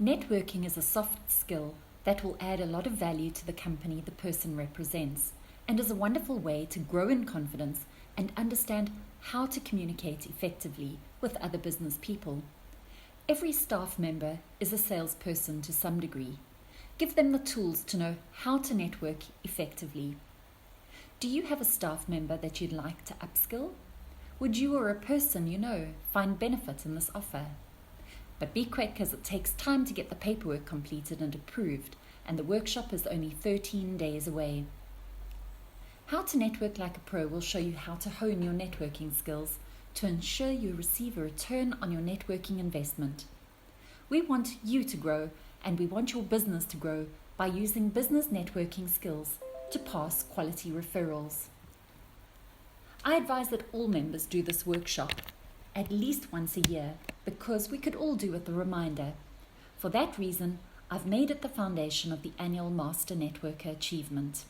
Networking is a soft skill that will add a lot of value to the company the person represents and is a wonderful way to grow in confidence and understand how to communicate effectively with other business people. Every staff member is a salesperson to some degree. Give them the tools to know how to network effectively. Do you have a staff member that you'd like to upskill? Would you or a person you know find benefit in this offer? But be quick, as it takes time to get the paperwork completed and approved, and the workshop is only 13 days away. How to Network Like a Pro will show you how to hone your networking skills to ensure you receive a return on your networking investment. We want you to grow, and we want your business to grow by using business networking skills to pass quality referrals. I advise that all members do this workshop at least once a year, because we could all do with a reminder. For that reason, I've made it the foundation of the annual Master Networker Achievement.